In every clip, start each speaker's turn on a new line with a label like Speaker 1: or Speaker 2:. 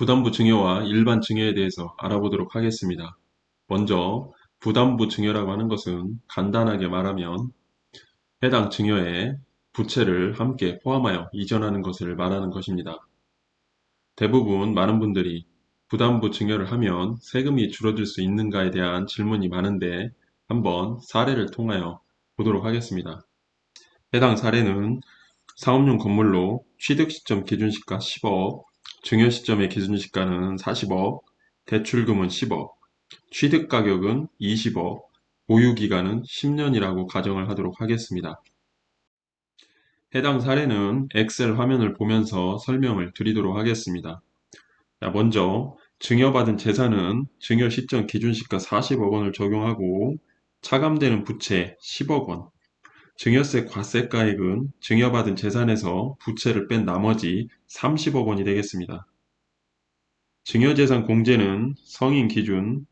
Speaker 1: 부담부 증여와 일반 증여에 대해서 알아보도록 하겠습니다. 먼저 부담부 증여라고 하는 것은 간단하게 말하면 해당 증여에 부채를 함께 포함하여 이전하는 것을 말하는 것입니다. 대부분 많은 분들이 부담부 증여를 하면 세금이 줄어들 수 있는가에 대한 질문이 많은데 한번 사례를 통하여 보도록 하겠습니다. 해당 사례는 사업용 건물로 취득 시점 기준시가 10억, 증여 시점의 기준시가는 40억, 대출금은 10억, 취득 가격은 20억, 보유 기간은 10년이라고 가정을 하도록 하겠습니다. 해당 사례는 엑셀 화면을 보면서 설명을 드리도록 하겠습니다. 먼저 증여받은 재산은 증여 시점 기준시가 40억 원을 적용하고 차감되는 부채 10억 원, 증여세 과세가액은 증여받은 재산에서 부채를 뺀 나머지 30억 원이 되겠습니다. 증여재산 공제는 성인 기준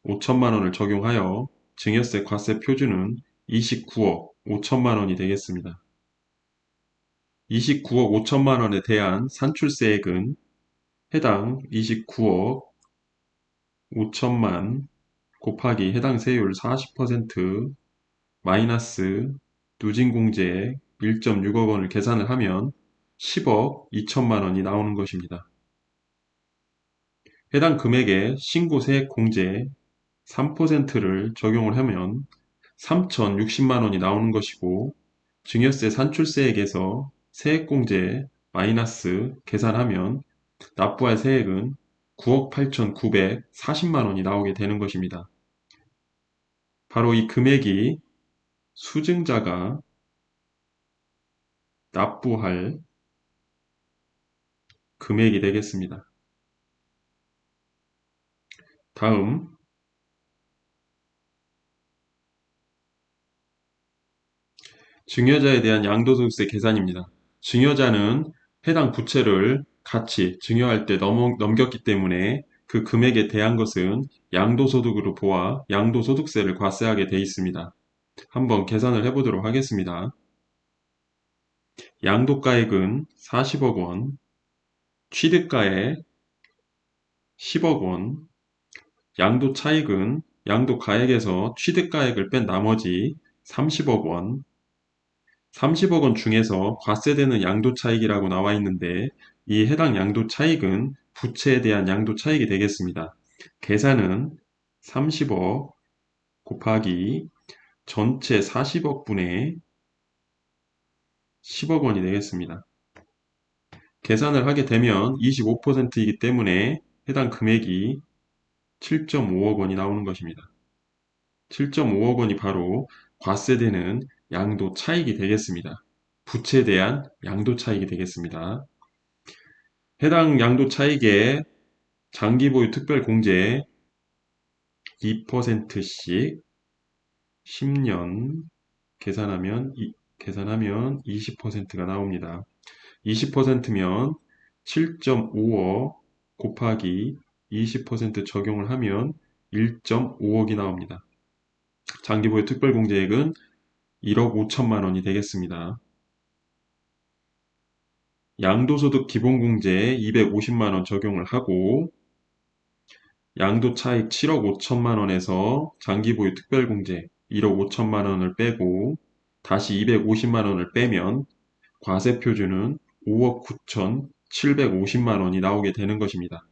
Speaker 1: 5천만 원을 적용하여 증여세 과세 표준은 29억 5천만 원이 되겠습니다. 29억 5천만 원에 대한 산출세액은 해당 29억 5천만 곱하기 해당 세율 40% 마이너스 누진공제액 1.6억 원을 계산을 하면 10억 2천만 원이 나오는 것입니다. 해당 금액에 신고세액공제 3%를 적용을 하면 3,060만 원이 나오는 것이고 증여세 산출세액에서 세액공제 마이너스 계산하면 납부할 세액은 9억 8,940만 원이 나오게 되는 것입니다. 바로 이 금액이 수증자가 납부할 금액이 되겠습니다. 다음 증여자에 대한 양도소득세 계산입니다. 증여자는 해당 부채를 같이 증여할 때 넘겼기 때문에 그 금액에 대한 것은 양도소득으로 보아 양도소득세를 과세하게 되어 있습니다. 한번 계산을 해보도록 하겠습니다. 양도가액은 40억 원, 취득가액 10억 원, 양도차익은 양도가액에서 취득가액을 뺀 나머지 30억 원, 30억 원 중에서 과세되는 양도차익이라고 나와 있는데 이 해당 양도차익은 부채에 대한 양도차익이 되겠습니다. 계산은 30억 곱하기 전체 40억 분의 10억 원이 되겠습니다. 계산을 하게 되면 25%이기 때문에 해당 금액이 7.5억 원이 나오는 것입니다. 7.5억 원이 바로 과세되는 양도 차익이 되겠습니다. 부채에 대한 양도 차익이 되겠습니다. 해당 양도 차익에 장기 보유 특별 공제 2%씩 10년 계산하면 20%가 나옵니다. 20%면 7.5억 곱하기 20% 적용을 하면 1.5억이 나옵니다. 장기보유 특별공제액은 1억 5천만 원이 되겠습니다. 양도소득 기본공제에 250만 원 적용을 하고 양도차익 7억 5천만 원에서 장기보유 특별공제 1억 5천만 원을 빼고 다시 250만 원을 빼면 과세표준은 5억 9천7백오십만 원이 나오게 되는 것입니다.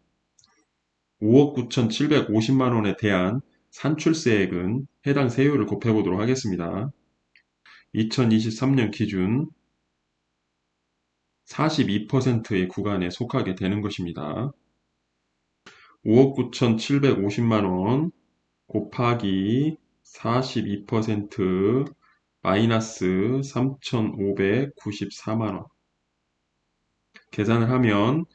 Speaker 1: 5억 9천7백오십만 원에 대한 산출세액은 해당 세율을 곱해보도록 하겠습니다. 2023년 기준 42%의 구간에 속하게 되는 것입니다. 5억 9천7백오십만 원 곱하기 42% 마이너스 3,594만 원 계산을 하면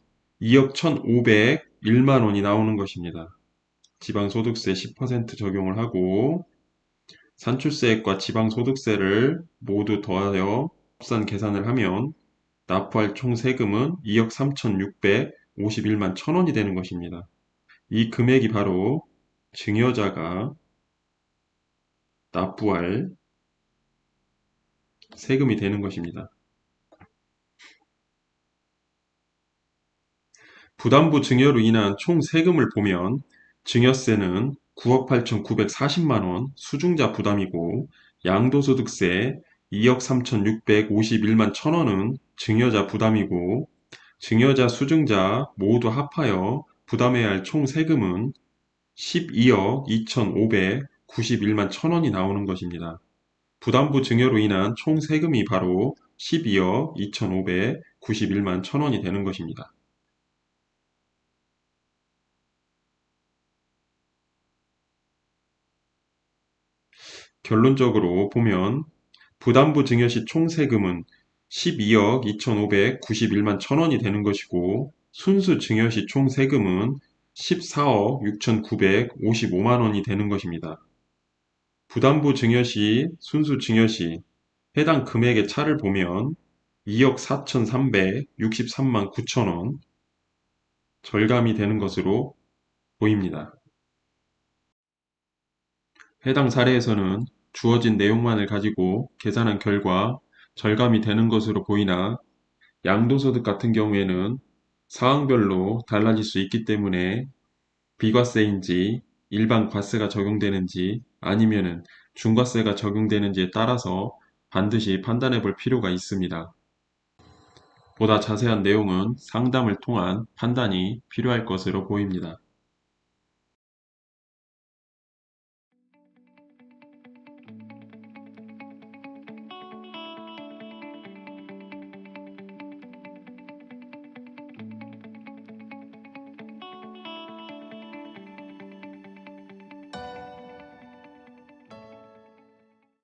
Speaker 1: 2억 1,501만 원이 나오는 것입니다. 지방소득세 10% 적용을 하고 산출세액과 지방소득세를 모두 더하여 합산 계산을 하면 납부할 총 세금은 2억 3,651만 1,000원이 되는 것입니다. 이 금액이 바로 증여자가 납부할 세금이 되는 것입니다. 부담부 증여로 인한 총 세금을 보면 증여세는 9억 8,940만 원 수중자 부담이고 양도소득세 2억 3,651만 1천원은 증여자 부담이고 증여자 수증자 모두 합하여 부담해야 할 총 세금은 12억 2,591만 1천원이 나오는 것입니다. 부담부 증여로 인한 총 세금이 바로 12억 2,591만 1천원이 되는 것입니다. 결론적으로 보면 부담부 증여 시 총 세금은 12억 2,591만 1천원이 되는 것이고 순수 증여 시 총 세금은 14억 6,955만 원이 되는 것입니다. 부담부 증여 시, 순수 증여 시 해당 금액의 차를 보면 2억 4,363만 9천원 절감이 되는 것으로 보입니다. 해당 사례에서는 주어진 내용만을 가지고 계산한 결과 절감이 되는 것으로 보이나 양도소득 같은 경우에는 사항별로 달라질 수 있기 때문에 비과세인지 일반 과세가 적용되는지 아니면은 중과세가 적용되는지에 따라서 반드시 판단해 볼 필요가 있습니다. 보다 자세한 내용은 상담을 통한 판단이 필요할 것으로 보입니다.